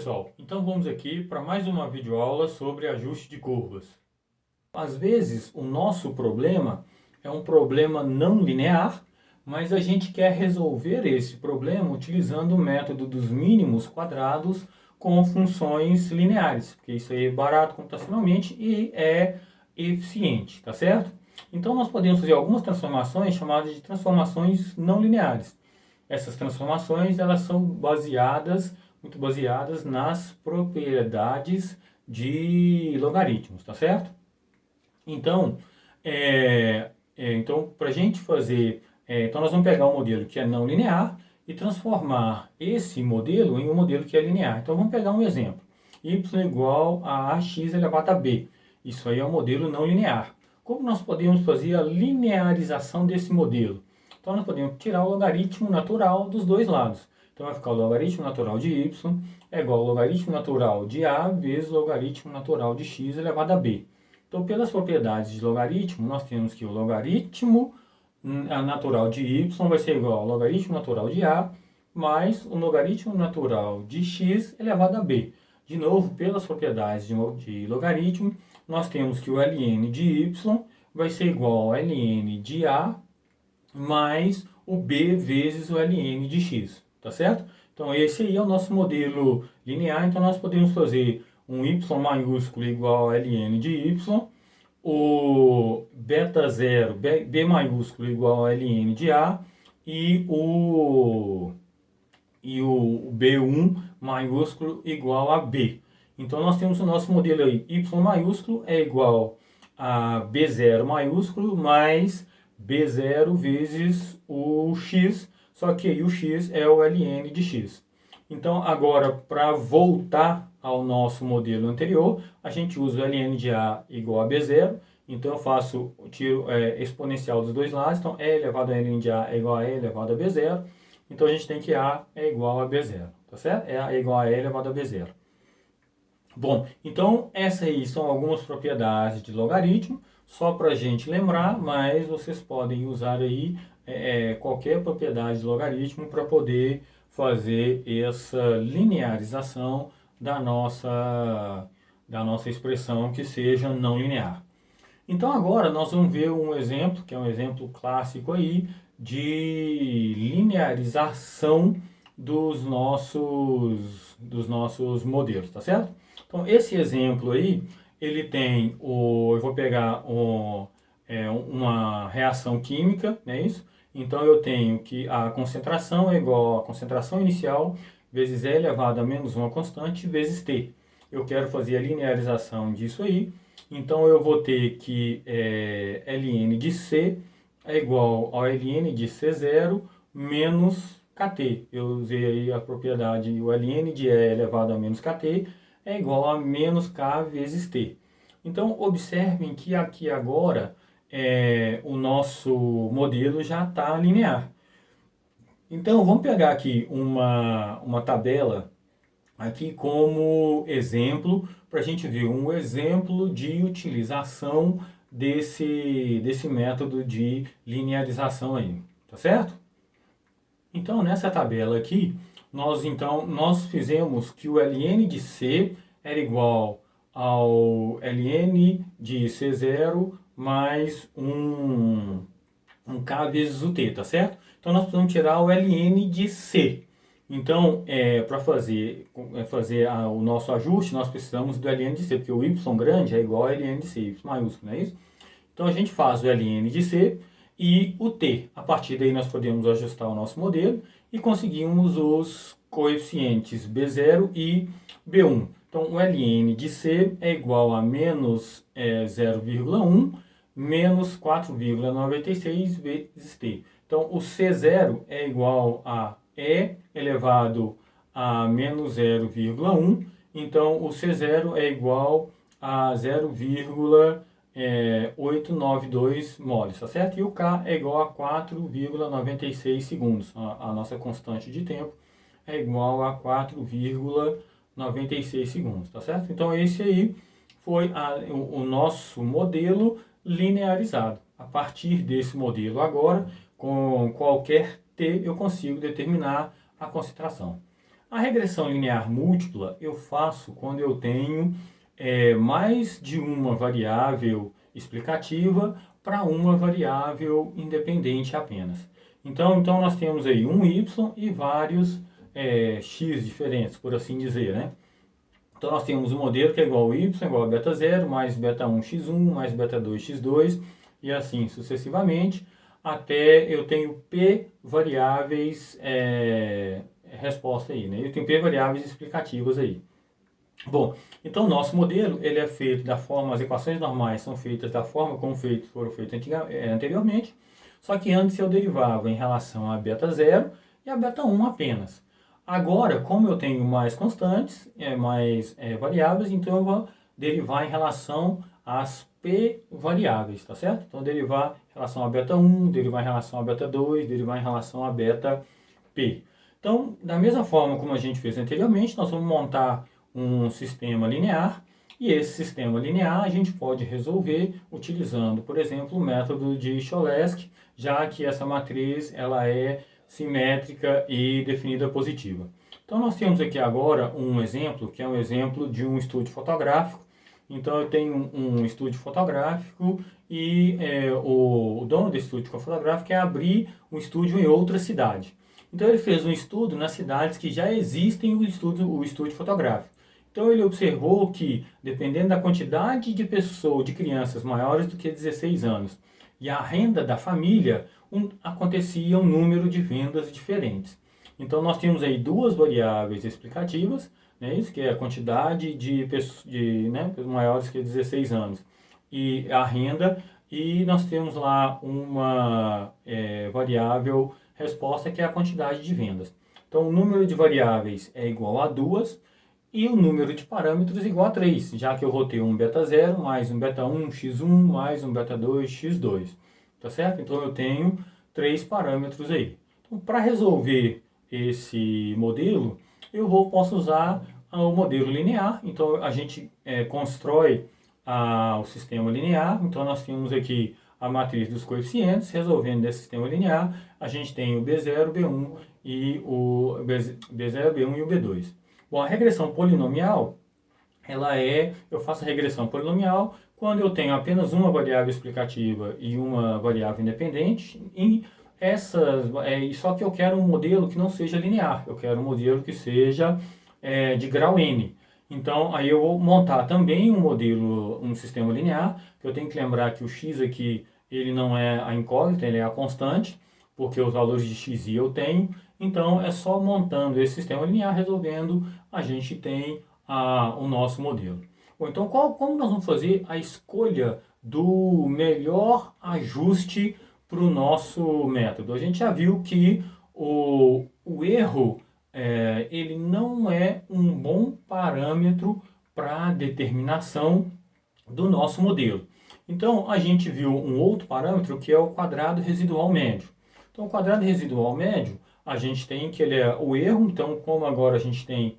pessoal, então vamos aqui para mais uma videoaula sobre ajuste de curvas. Às vezes o nosso problema é um problema não linear, mas a gente quer resolver esse problema utilizando o método dos mínimos quadrados com funções lineares, porque isso aí é barato computacionalmente e é eficiente, tá certo? Então nós podemos fazer algumas transformações chamadas de transformações não lineares. Essas transformações elas são muito baseadas nas propriedades de logaritmos, tá certo? Então, para a gente fazer, então nós vamos pegar um modelo que é não linear e transformar esse modelo em um modelo que é linear. Então vamos pegar um exemplo: y igual a ax elevado a b. Isso aí é um modelo não linear. Como nós podemos fazer a linearização desse modelo? Então nós podemos tirar o logaritmo natural dos dois lados. Então vai ficar o logaritmo natural de y é igual ao logaritmo natural de a vezes o logaritmo natural de x elevado a b. Então, pelas propriedades de logaritmo, nós temos que o logaritmo natural de y vai ser igual ao logaritmo natural de a mais o logaritmo natural de x elevado a b. De novo, pelas propriedades de logaritmo, nós temos que o ln de y vai ser igual ao ln de a mais o b vezes o ln de x, tá certo? Então esse aí é o nosso modelo linear, então nós podemos fazer um y maiúsculo igual a ln de y, o beta 0, b maiúsculo igual a ln de a e o b1 maiúsculo igual a b. Então nós temos o nosso modelo aí, y maiúsculo é igual a b0 maiúsculo mais b0 vezes o x, só que aí o x é o ln de x. Então agora, para voltar ao nosso modelo anterior, a gente usa o ln de a igual a b0, então eu tiro exponencial dos dois lados, então e elevado a ln de a é igual a e elevado a b0, então a gente tem que a é igual a b0, tá certo? É igual a e elevado a b0. Bom, então essas aí são algumas propriedades de logaritmo, só para a gente lembrar, mas vocês podem usar aí qualquer propriedade de logaritmo para poder fazer essa linearização da nossa expressão que seja não linear. Então agora nós vamos ver um exemplo, que é um exemplo clássico aí, de linearização dos nossos modelos, tá certo? Então esse exemplo aí, ele tem eu vou pegar uma reação química, não é isso? Então eu tenho que a concentração é igual a concentração inicial vezes E elevado a menos 1 constante vezes T. Eu quero fazer a linearização disso aí, então eu vou ter que ln de C é igual ao ln de C0 menos Kt. Eu usei aí a propriedade, o ln de E elevado a menos Kt é igual a menos K vezes T. Então observem que aqui agora o nosso modelo já está linear. Então vamos pegar aqui uma tabela aqui como exemplo, para a gente ver um exemplo de utilização desse método de linearização aí, tá certo? Então nessa tabela aqui, nós fizemos que o ln de C era igual ao ln de C0 mais um K vezes o T, tá certo? Então nós precisamos tirar o ln de C. Então, para fazer o nosso ajuste, nós precisamos do ln de C, porque o y grande é igual a ln de C, y maiúsculo, não é isso? Então a gente faz o ln de C e o T. A partir daí nós podemos ajustar o nosso modelo e conseguimos os coeficientes B0 e B1. Então o ln de C é igual a menos 0,1 menos 4,96 vezes T. Então o C0 é igual a E elevado a menos 0,1. Então o C0 é igual a 0,892 moles, tá certo? E o K é igual a 4,96 segundos. A nossa constante de tempo é igual a 4,96 segundos, tá certo? Então esse aí foi o nosso modelo linearizado. A partir desse modelo agora, com qualquer T, eu consigo determinar a concentração. A regressão linear múltipla eu faço quando eu tenho mais de uma variável explicativa para uma variável independente apenas. Então nós temos aí um y e vários x diferentes, por assim dizer, né? Então nós temos um modelo que é igual ao y, igual a beta 0, mais beta 1 x1, mais beta 2 x2, e assim sucessivamente, até eu tenho p variáveis resposta aí, né? Eu tenho p variáveis explicativas aí. Bom, então o nosso modelo ele é feito da forma, as equações normais são feitas da forma como foram feitas anteriormente, só que antes eu derivava em relação a beta 0 e a beta 1 apenas. Agora, como eu tenho mais constantes, mais variáveis, então eu vou derivar em relação às p variáveis, tá certo? Então derivar em relação a beta 1, derivar em relação a beta 2, derivar em relação a beta p. Então, da mesma forma como a gente fez anteriormente, nós vamos montar um sistema linear, e esse sistema linear a gente pode resolver utilizando, por exemplo, o método de Cholesky, já que essa matriz ela é simétrica e definida positiva. Então nós temos aqui agora um exemplo, que é um exemplo de um estúdio fotográfico. Então eu tenho um estúdio fotográfico e o dono desse estúdio fotográfico quer abrir um estúdio em outra cidade. Então ele fez um estudo nas cidades que já existem o estúdio fotográfico. Então ele observou que, dependendo da quantidade de pessoas, de crianças maiores do que 16 anos, e a renda da família, acontecia um número de vendas diferentes. Então nós temos aí duas variáveis explicativas, né, isso que é a quantidade de pessoas maiores que 16 anos e a renda, e nós temos lá uma variável resposta que é a quantidade de vendas. Então o número de variáveis é igual a 2, e o número de parâmetros é igual a 3, já que eu rotei um beta 0 mais um beta 1 x1 mais um beta 2 x2. Tá certo? Então eu tenho 3 parâmetros aí. Então, para resolver esse modelo, posso usar o modelo linear. Então a gente constrói o sistema linear. Então nós temos aqui a matriz dos coeficientes. Resolvendo esse sistema linear, a gente tem o B0, B1 e o B0, B1 e o B2. Bom, a regressão polinomial, eu faço a regressão polinomial quando eu tenho apenas uma variável explicativa e uma variável independente, só que eu quero um modelo que não seja linear, eu quero um modelo que seja de grau n. Então, aí eu vou montar também um sistema linear, que eu tenho que lembrar que o x aqui, ele não é a incógnita, ele é a constante, porque os valores de x e eu tenho. Então, é só montando esse sistema linear, resolvendo, a gente tem o nosso modelo. Bom, então, como nós vamos fazer a escolha do melhor ajuste para o nosso método? A gente já viu que o erro, ele não é um bom parâmetro para a determinação do nosso modelo. Então, a gente viu um outro parâmetro que é o quadrado residual médio. Então, o quadrado residual médio, a gente tem que ele é o erro. Então, como agora a gente tem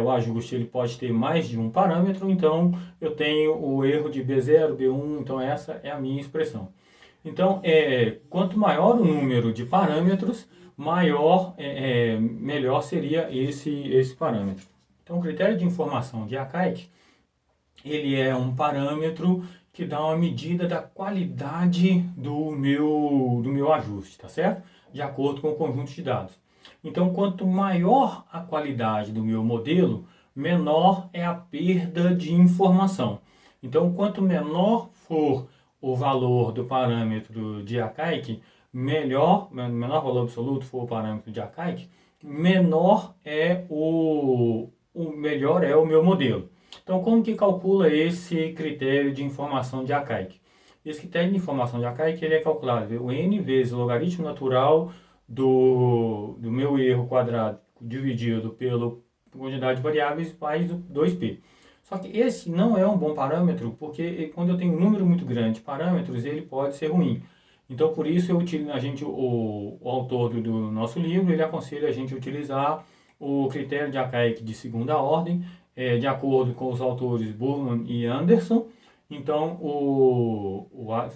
o ajuste, ele pode ter mais de um parâmetro. Então, eu tenho o erro de B0, B1. Então, essa é a minha expressão. Então, quanto maior o número de parâmetros, melhor seria esse parâmetro. Então, o critério de informação de Akaike, ele é um parâmetro que dá uma medida da qualidade do meu ajuste, tá certo? De acordo com o conjunto de dados. Então, quanto maior a qualidade do meu modelo, menor é a perda de informação. Então, quanto menor for o valor do parâmetro de Akaike, menor valor absoluto for o parâmetro de Akaike, menor é melhor é o meu modelo. Então, como que calcula esse critério de informação de Akaike? Esse critério de informação de Akaike, ele é calculado o n vezes o logaritmo natural do meu erro quadrado dividido pela quantidade de variáveis mais 2p. Só que esse não é um bom parâmetro, porque quando eu tenho um número muito grande de parâmetros, ele pode ser ruim. Então, por isso, o autor do nosso livro, ele aconselha a gente utilizar o critério de Akaike de segunda ordem, de acordo com os autores Burman e Anderson. Então, o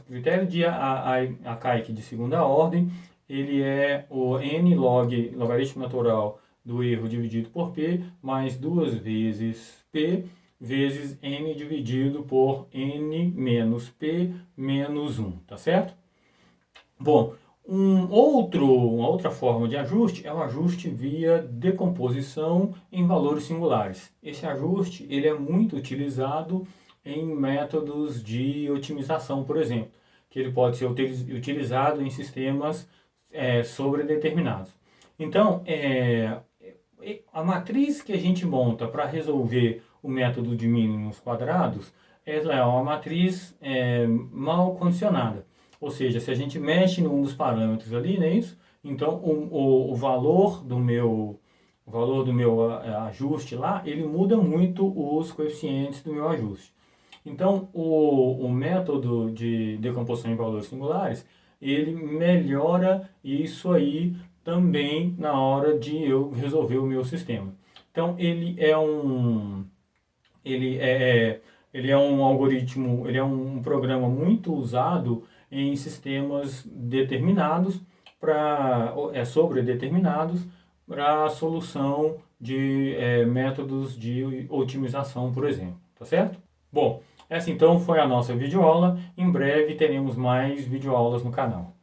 critério de Akaike de segunda ordem, ele é o n logaritmo natural do erro dividido por P, mais 2 vezes P, vezes N dividido por N menos P menos 1, tá certo? Bom, uma outra forma de ajuste é o ajuste via decomposição em valores singulares. Esse ajuste ele é muito utilizado em métodos de otimização, por exemplo, que ele pode ser utilizado em sistemas sobredeterminados. Então, a matriz que a gente monta para resolver o método de mínimos quadrados, ela é uma matriz mal condicionada. Ou seja, se a gente mexe em um dos parâmetros ali, não é isso? Então, o valor do meu ajuste lá, ele muda muito os coeficientes do meu ajuste. Então, o método de decomposição em valores singulares, ele melhora isso aí também na hora de eu resolver o meu sistema. Então, ele é um algoritmo, ele é um programa muito usado em sistemas determinados, sobredeterminados, para a solução de métodos de otimização, por exemplo. Tá certo? Bom, essa então foi a nossa videoaula. Em breve teremos mais videoaulas no canal.